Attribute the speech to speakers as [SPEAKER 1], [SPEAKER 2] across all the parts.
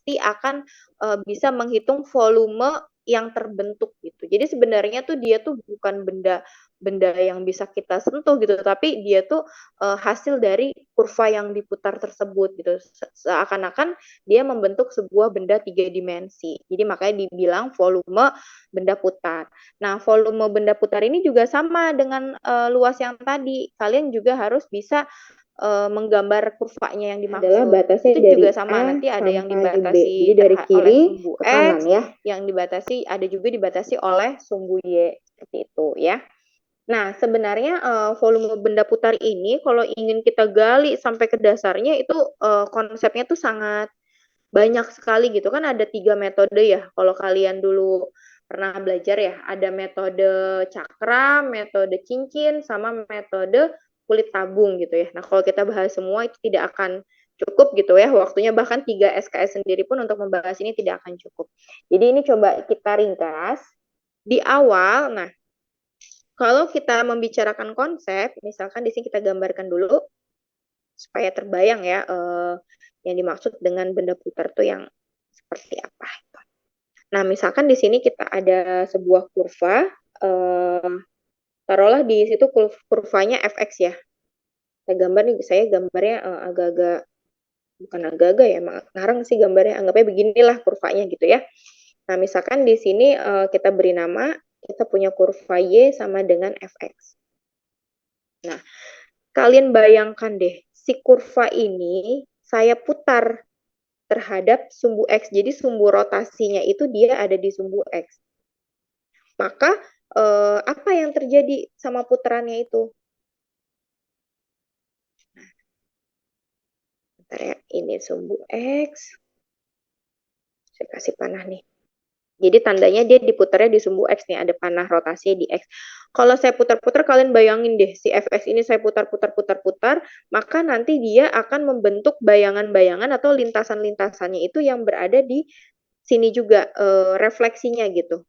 [SPEAKER 1] nanti akan bisa menghitung volume yang terbentuk gitu. Jadi sebenarnya tuh dia tuh bukan benda yang bisa kita sentuh gitu, tapi dia tuh hasil dari kurva yang diputar tersebut gitu. Seakan-akan dia membentuk sebuah benda 3 dimensi. Jadi makanya dibilang volume benda putar. Nah, volume benda putar ini juga sama dengan luas yang tadi. Kalian juga harus bisa menggambar kurvanya yang dimaksud. Adalah batasnya itu dari juga sama, nanti ada yang dibatasi B. Jadi dari kiri oleh sumbu ke kanan X, ya. Yang dibatasi ada juga dibatasi oleh sumbu Y seperti itu ya. Nah, sebenarnya volume benda putar ini kalau ingin kita gali sampai ke dasarnya itu konsepnya tuh sangat banyak sekali gitu kan. Ada 3 metode ya kalau kalian dulu pernah belajar ya. Ada metode cakram, metode cincin, sama metode kulit tabung gitu ya. Nah, kalau kita bahas semua itu tidak akan cukup gitu ya waktunya, bahkan 3 SKS sendiri pun untuk membahas ini tidak akan cukup. Jadi ini coba kita ringkas di awal. Nah, kalau kita membicarakan konsep, misalkan di sini kita gambarkan dulu supaya terbayang ya yang dimaksud dengan benda putar tuh yang seperti apa. Nah, misalkan di sini kita ada sebuah kurva, taruhlah di situ kurvanya fx ya. Saya gambarnya agak-agak, bukan agak-agak ya, ngarang sih gambarnya, anggapnya beginilah kurvanya gitu ya. Nah, misalkan di sini kita beri nama, kita punya kurva Y sama dengan fx. Nah, kalian bayangkan deh, si kurva ini saya putar terhadap sumbu X. Jadi sumbu rotasinya itu dia ada di sumbu X. Maka apa yang terjadi sama putarannya itu? Bentar ya, ini sumbu X. Saya kasih panah nih. Jadi tandanya dia diputarnya di sumbu X nih, ada panah rotasi di X. Kalau saya putar-putar, kalian bayangin deh, si Fx ini saya putar-putar-putar-putar, maka nanti dia akan membentuk bayangan-bayangan atau lintasan-lintasannya itu yang berada di sini juga, refleksinya gitu.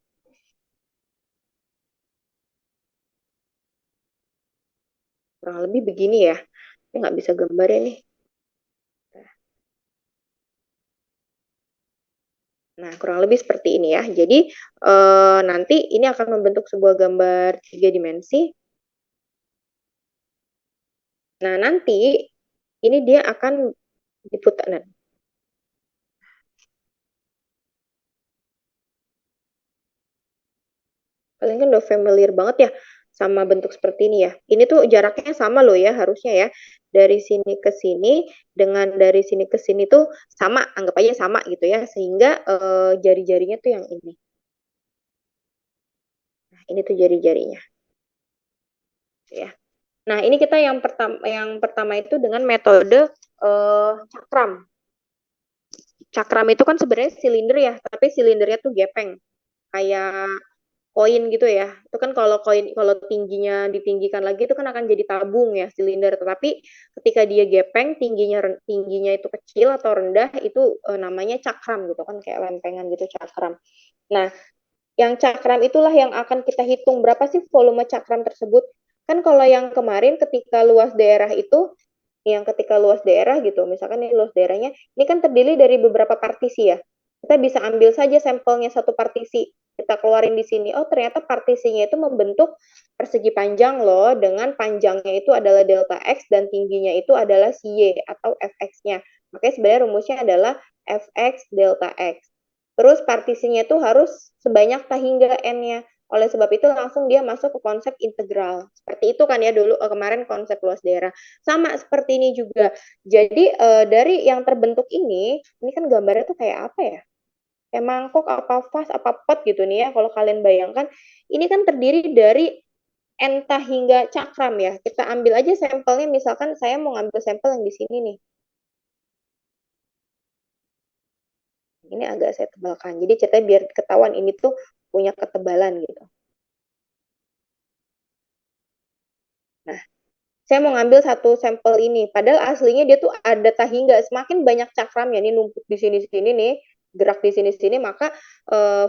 [SPEAKER 1] Kurang lebih begini ya. Saya nggak bisa gambarnya nih. Nah, kurang lebih seperti ini ya. Jadi nanti ini akan membentuk sebuah gambar 3 dimensi. Nah, nanti ini dia akan diputar. Nah, kalian kan udah familiar banget ya sama bentuk seperti ini ya. Ini tuh jaraknya sama loh ya harusnya ya. Dari sini ke sini dengan dari sini ke sini tuh sama, anggap aja sama gitu ya. Sehingga jari-jarinya tuh yang ini. Nah, ini tuh jari-jarinya. Ya. Nah, ini kita yang pertama itu dengan metode cakram. Cakram itu kan sebenarnya silinder ya, tapi silindernya tuh gepeng. Kayak koin gitu ya. Itu kan kalau koin, kalau tingginya ditinggikan lagi itu kan akan jadi tabung ya, silinder. Tetapi ketika dia gepeng, tingginya itu kecil atau rendah, itu namanya cakram gitu kan, kayak lempengan gitu cakram. Nah, yang cakram itulah yang akan kita hitung berapa sih volume cakram tersebut. Kan kalau yang kemarin ketika luas daerah itu, yang ketika luas daerah gitu, misalkan ini luas daerahnya, ini kan terdiri dari beberapa partisi ya. Kita bisa ambil saja sampelnya satu partisi, kita keluarin di sini. Oh, ternyata partisinya itu membentuk persegi panjang loh, dengan panjangnya itu adalah delta X dan tingginya itu adalah si Y atau Fx-nya. Makanya sebenarnya rumusnya adalah Fx delta X. Terus partisinya itu harus sebanyak K hingga N-nya. Oleh sebab itu langsung dia masuk ke konsep integral. Seperti itu kan ya dulu kemarin konsep luas daerah. Sama seperti ini juga. Jadi dari yang terbentuk ini kan gambarnya tuh kayak apa ya? Kayak mangkok, apa vas, apa pot gitu nih ya. Kalau kalian bayangkan, ini kan terdiri dari entah hingga cakram ya. Kita ambil aja sampelnya, misalkan saya mau ngambil sampel yang di sini nih. Ini agak saya tebalkan. Jadi ceritanya biar ketahuan ini tuh punya ketebalan gitu. Nah, saya mau ngambil satu sampel ini. Padahal aslinya dia tuh ada tahingga. Semakin banyak cakramnya nih numpuk di sini-sini nih, gerak di sini-sini, maka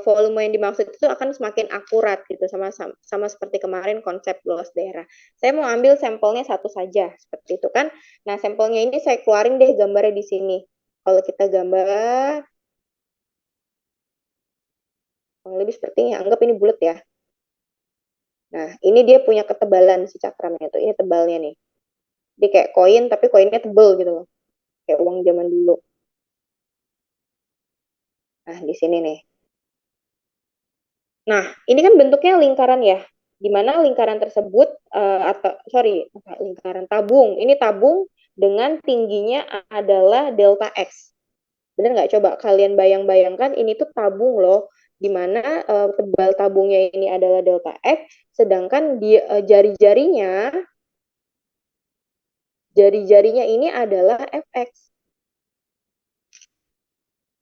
[SPEAKER 1] volume yang dimaksud itu akan semakin akurat gitu, sama seperti kemarin konsep luas daerah. Saya mau ambil sampelnya satu saja seperti itu kan. Nah, sampelnya ini saya keluarin deh gambarnya di sini. Kalau kita gambar lebih seperti ini. Anggap ini bulat ya. Nah, ini dia punya ketebalan si cakramnya tuh. Ini tebalnya nih. Dia kayak koin, tapi koinnya tebel gitu loh. Kayak uang zaman dulu. Nah, di sini nih. Nah, ini kan bentuknya lingkaran ya. Di mana lingkaran tersebut, atau sorry, lingkaran tabung. Ini tabung dengan tingginya adalah delta X. Bener nggak? Coba kalian bayang-bayangkan, ini tuh tabung loh. Di mana tebal tabungnya ini adalah delta X, sedangkan jari-jarinya ini adalah Fx.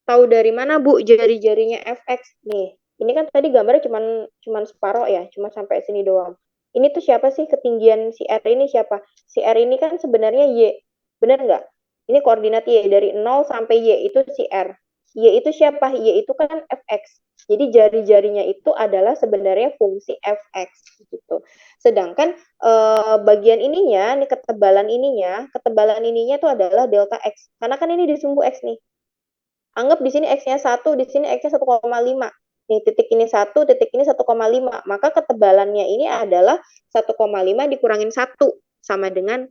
[SPEAKER 1] Tahu dari mana Bu jari-jarinya Fx nih? Ini kan tadi gambarnya cuman separoh ya, cuma sampai sini doang. Ini tuh siapa sih ketinggian si R ini siapa? Si R ini kan sebenarnya Y. Bener nggak? Ini koordinat Y dari 0 sampai Y itu si R. Y itu siapa? Y itu kan Fx. Jadi jari-jarinya itu adalah sebenarnya fungsi Fx gitu. Sedangkan bagian ininya, nih ketebalan ininya itu adalah delta X. Karena kan ini di sumbu X nih. Anggap di sini X-nya 1, di sini X-nya 1,5. Nih, titik ini 1, titik ini 1,5. Maka ketebalannya ini adalah 1,5 dikurangin 1 sama dengan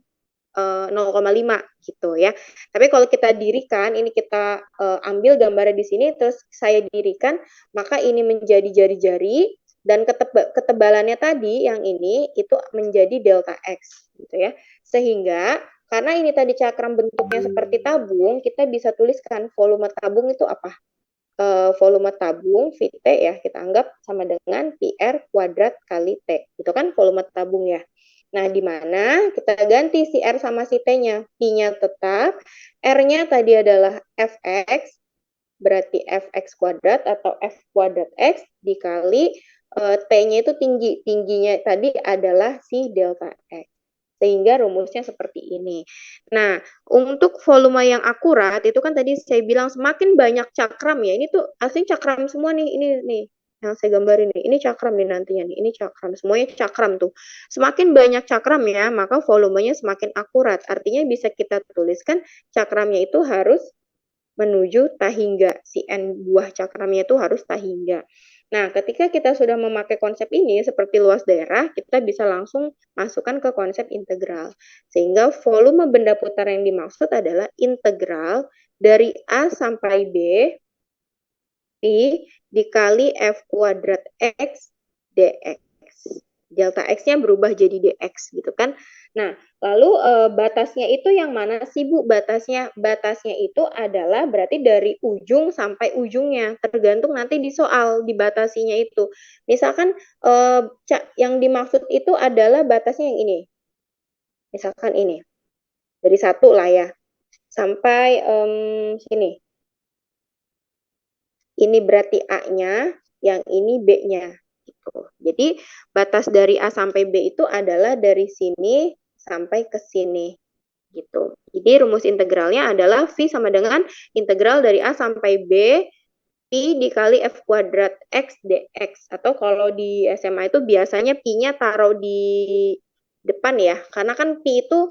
[SPEAKER 1] 0,5 gitu ya. Tapi kalau kita dirikan, ini kita ambil gambarnya di sini, terus saya dirikan, maka ini menjadi jari-jari, dan ketebalannya tadi yang ini itu menjadi delta X gitu ya. Sehingga karena ini tadi cakram bentuknya seperti tabung, kita bisa tuliskan volume tabung itu apa? Volume tabung VT ya, kita anggap sama dengan PR kuadrat kali T. Itu kan volume tabung ya. Nah, di mana kita ganti si R sama si T-nya. Pi-nya tetap, R-nya tadi adalah Fx, berarti Fx kuadrat atau F kuadrat X dikali T-nya itu tinggi. Tingginya tadi adalah si delta X. Sehingga rumusnya seperti ini. Nah, untuk volume yang akurat, itu kan tadi saya bilang semakin banyak cakram ya. Ini tuh aslinya cakram semua nih. Ini nih yang saya gambarin nih. Ini cakram nih nantinya nih. Ini cakram. Semuanya cakram tuh. Semakin banyak cakram ya, maka volumenya semakin akurat. Artinya bisa kita tuliskan cakramnya itu harus menuju tahingga. Si N buah cakramnya itu harus tahingga. Nah, ketika kita sudah memakai konsep ini seperti luas daerah, kita bisa langsung masukkan ke konsep integral. Sehingga volume benda putar yang dimaksud adalah integral dari A sampai B Pi dikali F kuadrat X dx. Delta X-nya berubah jadi dx gitu kan. Nah, lalu batasnya itu yang mana sih Bu? Batasnya itu adalah berarti dari ujung sampai ujungnya. Tergantung nanti di soal dibatasinya itu. Misalkan yang dimaksud itu adalah batasnya yang ini. Misalkan ini. Dari 1 lah ya. Sampai sini. Ini berarti A-nya, yang ini B-nya. Gitu. Jadi batas dari A sampai B itu adalah dari sini sampai ke sini. Gitu. Jadi rumus integralnya adalah V sama dengan integral dari A sampai B Pi dikali F kuadrat X dx. Atau kalau di SMA itu biasanya Pi-nya taruh di depan ya. Karena kan Pi itu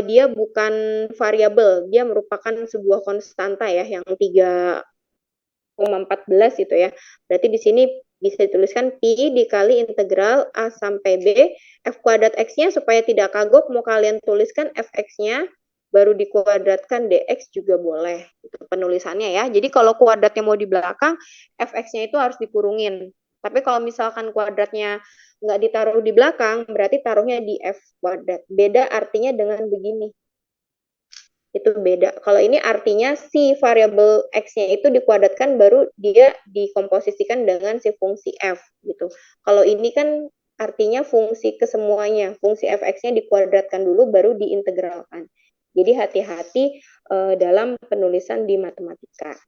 [SPEAKER 1] dia bukan variabel, dia merupakan sebuah konstanta ya yang 3,14 gitu ya. Berarti di sini bisa dituliskan Pi dikali integral A sampai B, F kuadrat X-nya supaya tidak kagok, mau kalian tuliskan Fx-nya, baru dikuadratkan dx juga boleh. Itu penulisannya ya. Jadi kalau kuadratnya mau di belakang, Fx-nya itu harus dikurungin. Tapi kalau misalkan kuadratnya nggak ditaruh di belakang, berarti taruhnya di F kuadrat. Beda artinya dengan begini. Itu beda. Kalau ini artinya si variabel X-nya itu dikuadratkan baru dia dikomposisikan dengan si fungsi F gitu. Kalau ini kan artinya fungsi kesemuanya, fungsi Fx-nya dikuadratkan dulu baru diintegralkan. Jadi hati-hati dalam penulisan di matematika.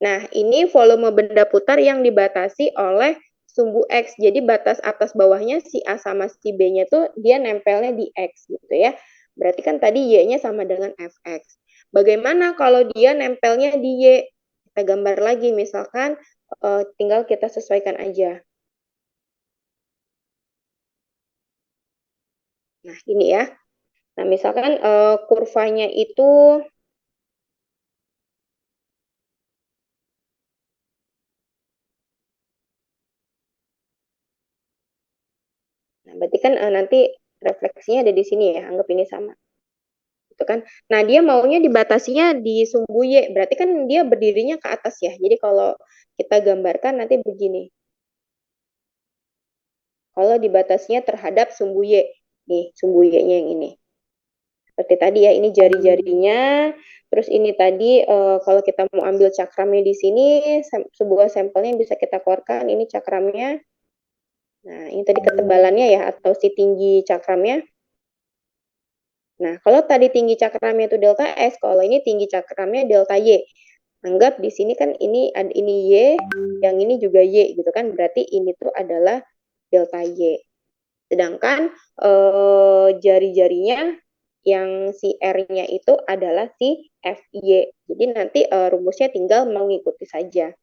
[SPEAKER 1] Nah, ini volume benda putar yang dibatasi oleh sumbu X. Jadi batas atas bawahnya si A sama si B-nya tuh dia nempelnya di X gitu ya. Berarti kan tadi Y-nya sama dengan Fx. Bagaimana kalau dia nempelnya di Y? Kita gambar lagi, misalkan tinggal kita sesuaikan aja. Nah, ini ya. Nah, misalkan kurvanya itu Nah, berarti kan nanti refleksinya ada di sini ya, anggap ini sama. Gitu kan. Nah, dia maunya dibatasinya di sumbu Y, berarti kan dia berdirinya ke atas ya. Jadi kalau kita gambarkan nanti begini. Kalau dibatasinya terhadap sumbu Y, nih sumbu Y-nya yang ini. Seperti tadi ya, ini jari-jarinya. Terus ini tadi kalau kita mau ambil cakramnya di sini, sebuah sampelnya yang bisa kita keluarkan. Ini cakramnya. Nah, ini tadi ketebalannya ya, atau si tinggi cakramnya. Nah, kalau tadi tinggi cakramnya itu delta S, kalau ini tinggi cakramnya delta Y. Anggap di sini kan ini Y, yang ini juga Y gitu kan. Berarti ini tuh adalah delta Y. Sedangkan jari-jarinya yang si R-nya itu adalah si FY. Jadi nanti rumusnya tinggal mengikuti saja.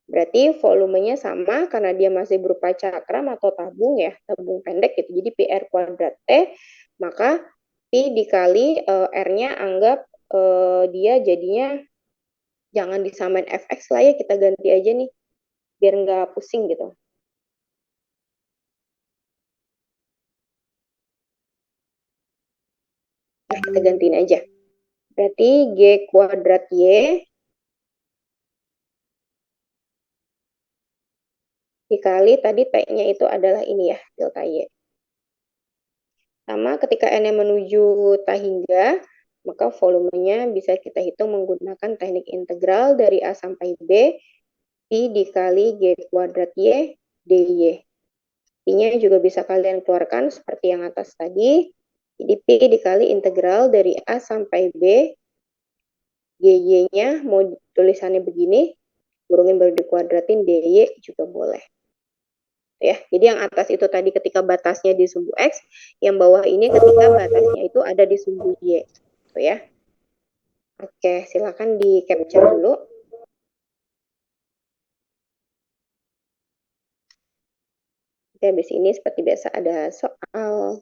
[SPEAKER 1] Berarti volumenya sama karena dia masih berupa cakram atau tabung ya, tabung pendek gitu. Jadi PR kuadrat T, maka P dikali R-nya anggap dia jadinya jangan disamain Fx lah ya, kita ganti aja nih biar nggak pusing gitu. Nah, kita gantiin aja. Berarti G kuadrat Y dikali tadi T-nya itu adalah ini ya, delta Y. Sama ketika N-nya menuju tak hingga, maka volumenya bisa kita hitung menggunakan teknik integral dari A sampai B, Pi dikali G kuadrat Y, dy. Pi-nya juga bisa kalian keluarkan seperti yang atas tadi. Jadi Pi dikali integral dari A sampai B, GY-nya mau tulisannya begini, kurungin baru dikuadratin, dy juga boleh. Ya, jadi yang atas itu tadi ketika batasnya di sumbu X, yang bawah ini ketika batasnya itu ada di sumbu Y. Tuh ya. Oke, silakan di capture dulu. Oke, habis ini seperti biasa ada soal.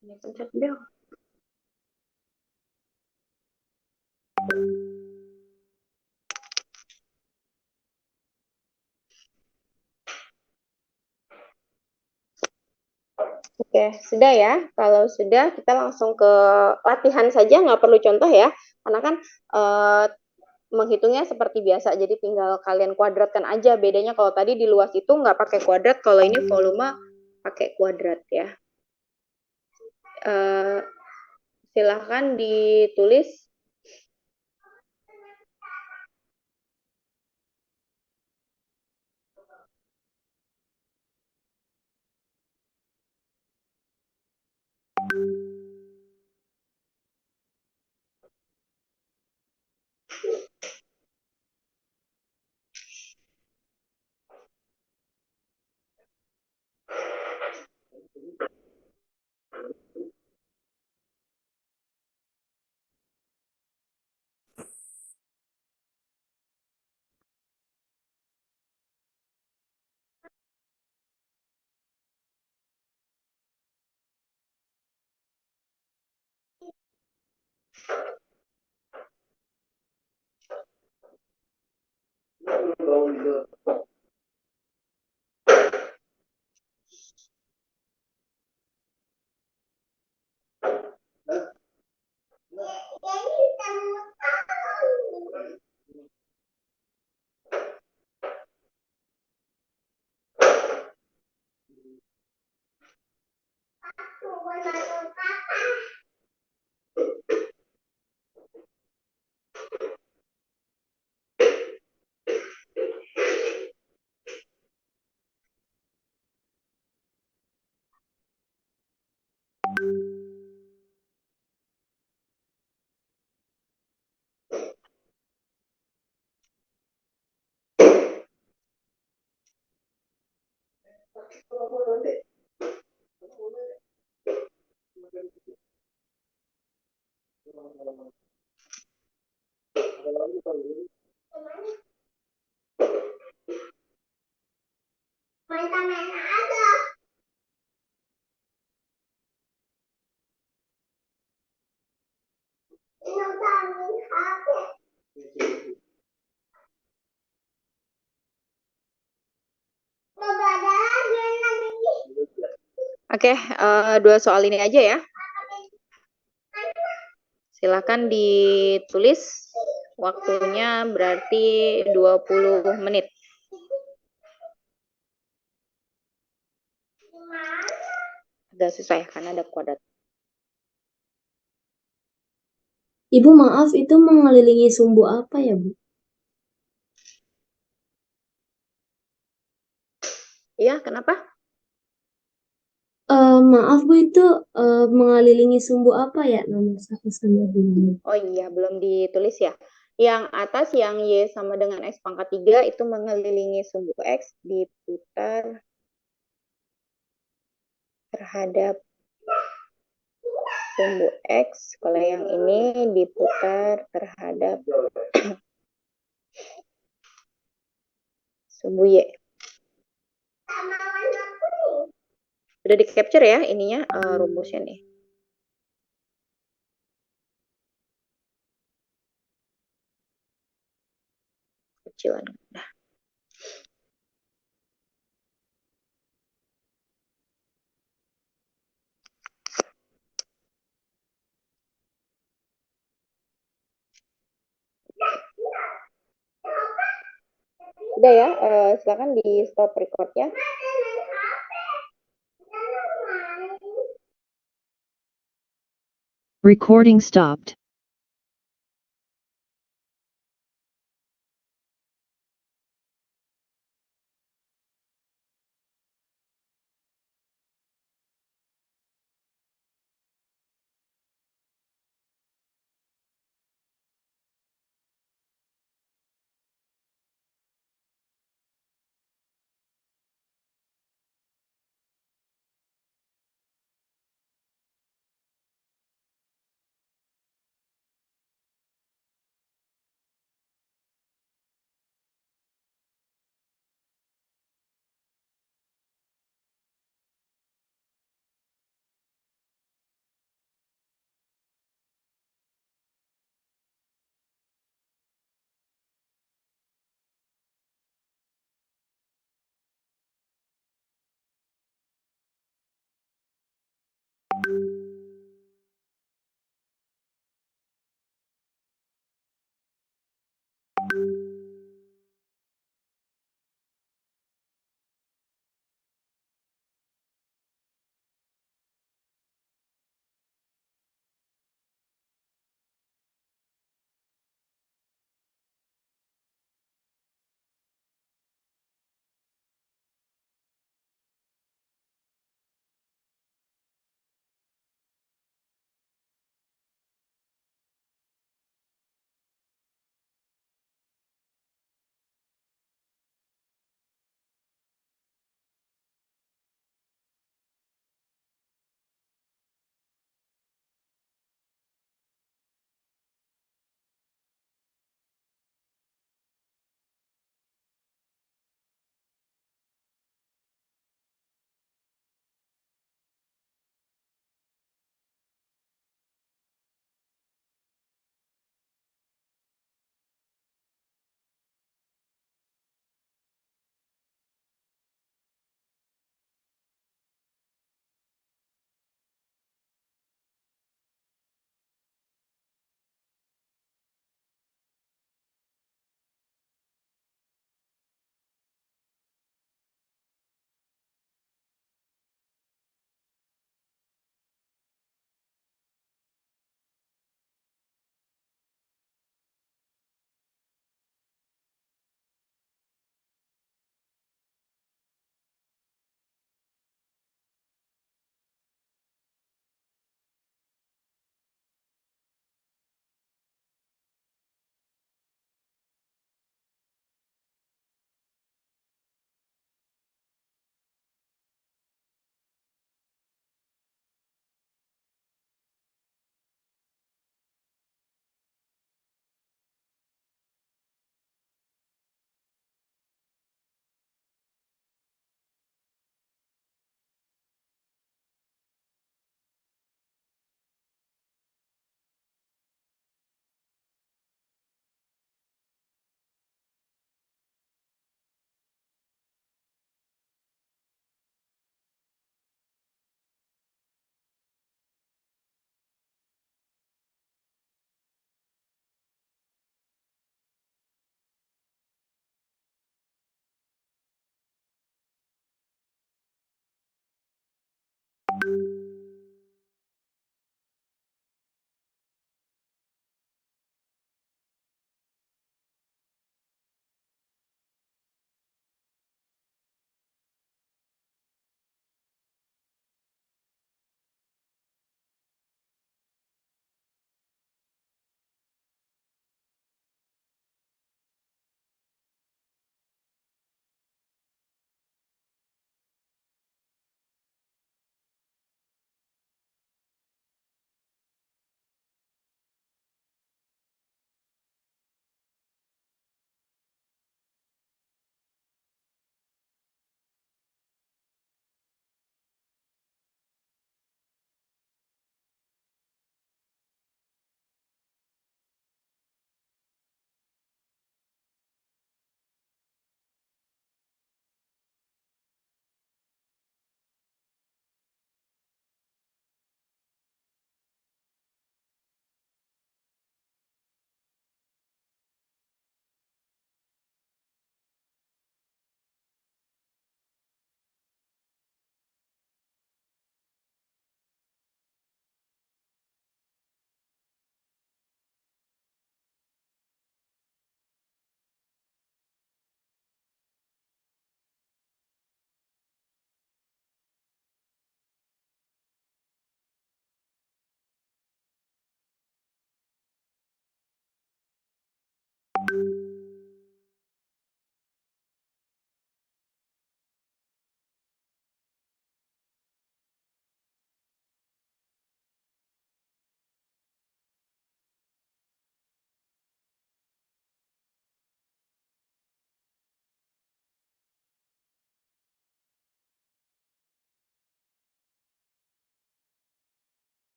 [SPEAKER 1] Ini pencet bel. Oke, sudah ya. Kalau sudah, kita langsung ke latihan saja, nggak perlu contoh ya. Karena kan menghitungnya seperti biasa, jadi tinggal kalian kuadratkan aja. Bedanya kalau tadi di luas itu nggak pakai kuadrat, kalau ini volume pakai kuadrat ya. Silahkan ditulis. Oke, dua soal ini aja ya. Silakan ditulis. Waktunya berarti 20 menit. Agak susah ya, karena ada kuadrat.
[SPEAKER 2] Ibu maaf, itu mengelilingi sumbu apa ya, Bu?
[SPEAKER 1] Iya, kenapa?
[SPEAKER 2] Maaf Bu, itu mengelilingi sumbu apa ya nomor 1 sampai 2?
[SPEAKER 1] Oh iya, belum ditulis ya. Yang atas yang Y sama dengan X pangkat 3 itu mengelilingi sumbu X diputar terhadap sumbu X. Kalau yang ini diputar terhadap sumbu Y. Udah di capture ya ininya rumusnya nih. Kecilan. Nah. Udah ya, silakan di stop recordnya.
[SPEAKER 3] Recording stopped.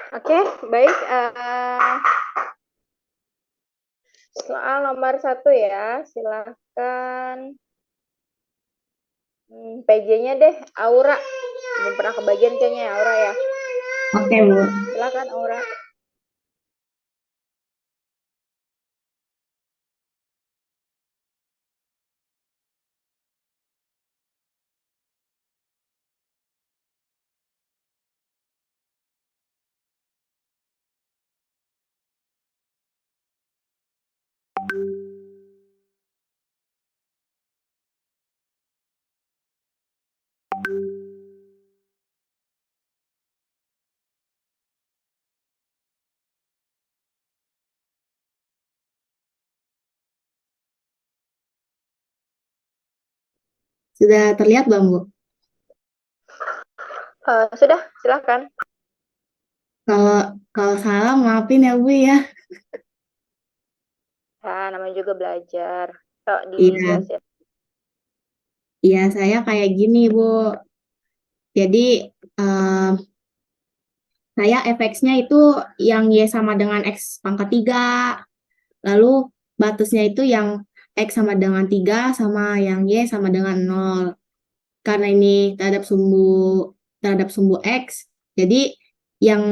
[SPEAKER 1] Oke, baik. Soal nomor 1 ya, silahkan. PJ-nya deh, Aura. Belum pernah kebagian kayaknya ya, Aura ya.
[SPEAKER 2] Oke, Bu.
[SPEAKER 1] Silakan Aura.
[SPEAKER 2] Sudah terlihat belum, Bu?
[SPEAKER 1] Sudah, silakan.
[SPEAKER 2] Kalau kalau salah maafin ya, Bu ya.
[SPEAKER 1] Ya, namanya juga belajar. Yuk,
[SPEAKER 2] Iya,
[SPEAKER 1] dijelasin.
[SPEAKER 2] iya saya kayak gini, Bu. Jadi eh, saya fx-nya itu yang Y sama dengan X pangkat 3. Lalu batasnya itu yang X sama dengan 3 sama yang Y sama dengan 0. Karena ini terhadap sumbu X, jadi yang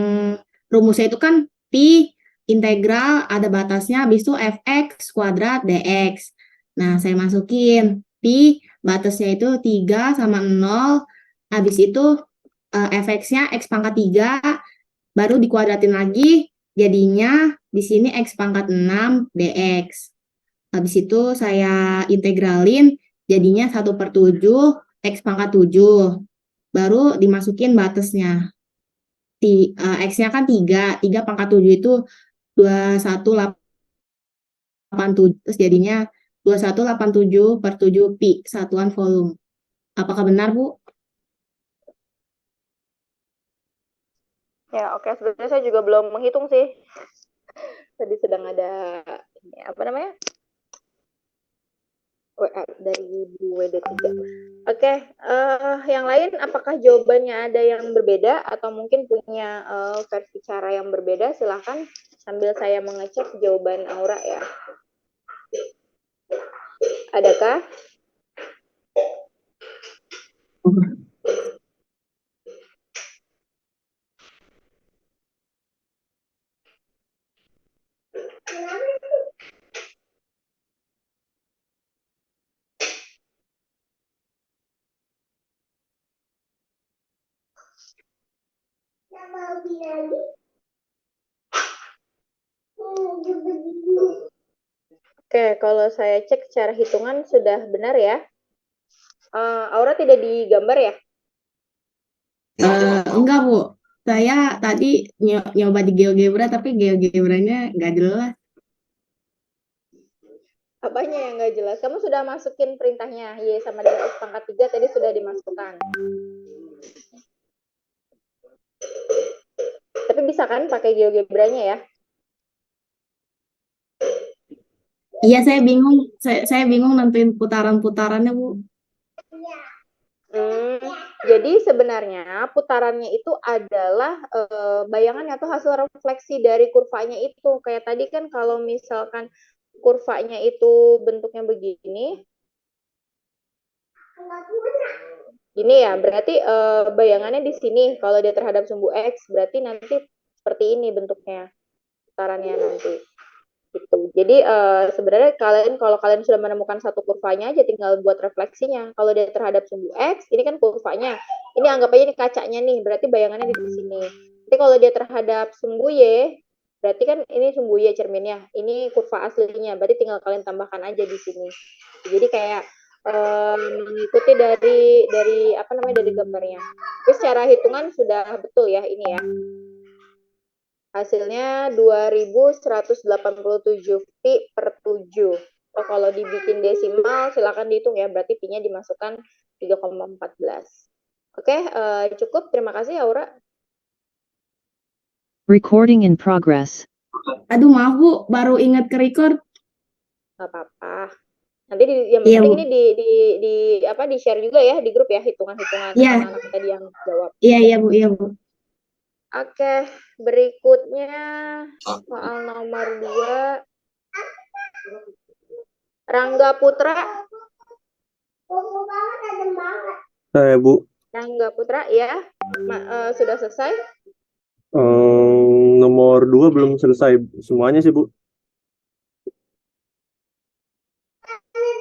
[SPEAKER 2] rumusnya itu kan pi integral ada batasnya habis itu fx kuadrat dx. Nah, saya masukin pi batasnya itu 3 sama 0, habis itu fx-nya X pangkat 3, baru dikuadratin lagi, jadinya di sini X pangkat 6 dx. Habis itu saya integralin, jadinya 1/7 X pangkat 7. Baru dimasukin batasnya. X-nya kan 3, 3 pangkat 7 itu 2187, terus jadinya 2187/7 pi, satuan volume. Apakah benar, Bu?
[SPEAKER 1] Ya, oke. Sebenarnya saya juga belum menghitung sih. Tadi sedang ada ini, apa namanya? WA dari Bu WD3. Oke, yang lain apakah jawabannya ada yang berbeda atau mungkin punya versi cara yang berbeda? Silahkan sambil saya mengecek jawaban Aura ya. Adakah? Oke, kalau saya cek secara hitungan sudah benar ya. Aura tidak digambar ya?
[SPEAKER 2] Enggak, Bu. Saya tadi nyoba di GeoGebra, tapi GeoGebranya nggak jelas.
[SPEAKER 1] Apanya yang nggak jelas? Kamu sudah masukin perintahnya Y sama dengan X pangkat 3 tadi sudah dimasukkan. Tapi bisa kan pakai GeoGebranya ya?
[SPEAKER 2] Iya, saya bingung. Saya bingung nentuin putaran-putarannya, Bu.
[SPEAKER 1] Hmm, jadi sebenarnya putarannya itu adalah bayangan atau hasil refleksi dari kurvanya itu. Kayak tadi kan kalau misalkan kurvanya itu bentuknya begini, ini ya berarti bayangannya di sini. Kalau dia terhadap sumbu X, berarti nanti seperti ini bentuknya putarannya nanti. Gitu. Jadi sebenarnya kalau kalian sudah menemukan satu kurvanya aja tinggal buat refleksinya. Kalau dia terhadap sumbu X, ini kan kurvanya. Ini anggap aja ini kacanya nih, berarti bayangannya di sini. Tapi kalau dia terhadap sumbu Y, berarti kan ini sumbu Y cerminnya. Ini kurva aslinya, berarti tinggal kalian tambahkan aja di sini. Jadi kayak mengikuti dari apa namanya dari gambarnya. Tapi secara hitungan sudah betul ya ini ya. Hasilnya 2187 pi per 7. Oh, kalau dibikin desimal silakan dihitung ya, berarti pi-nya dimasukkan 3,14. Oke, cukup. Terima kasih Aura.
[SPEAKER 3] Recording in progress.
[SPEAKER 2] Aduh, maaf, Bu. Baru ingat ke record.
[SPEAKER 1] Gak apa-apa. Nanti yang
[SPEAKER 2] Iya,
[SPEAKER 1] penting
[SPEAKER 2] Bu.
[SPEAKER 1] ini di apa di share juga ya di grup ya hitungan-hitungan
[SPEAKER 2] Iya,
[SPEAKER 1] anak-anak tadi yang jawab.
[SPEAKER 2] iya, Bu. Iya, Bu.
[SPEAKER 1] Oke, berikutnya soal nomor 2 Rangga Putra.
[SPEAKER 4] Saya Bu,
[SPEAKER 1] Rangga Putra ya. Sudah selesai?
[SPEAKER 4] nomor 2 belum selesai semuanya sih Bu.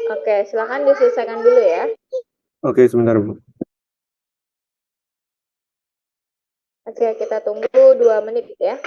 [SPEAKER 1] Oke, silakan diselesaikan dulu ya.
[SPEAKER 4] Oke, sebentar Bu.
[SPEAKER 1] Oke, kita tunggu 2 menit ya.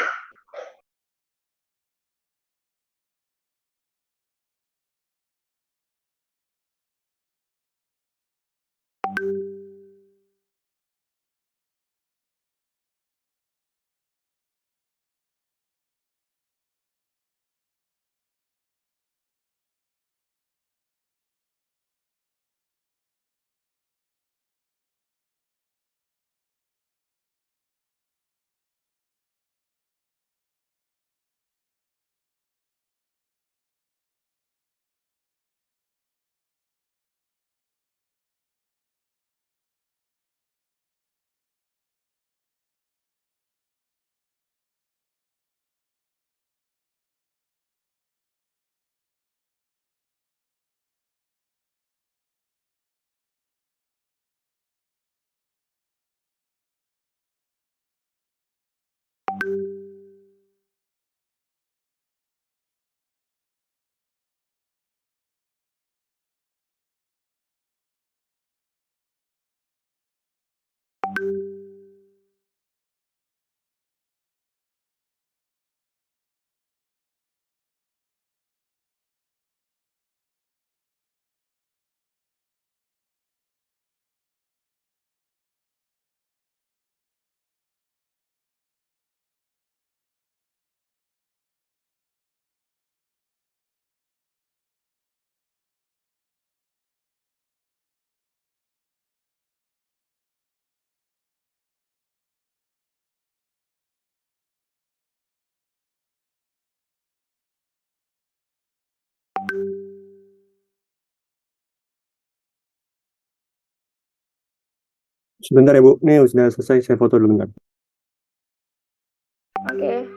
[SPEAKER 4] Sebentar ya, Bu. Ini sudah selesai, saya foto dulu bentar.
[SPEAKER 1] Oke.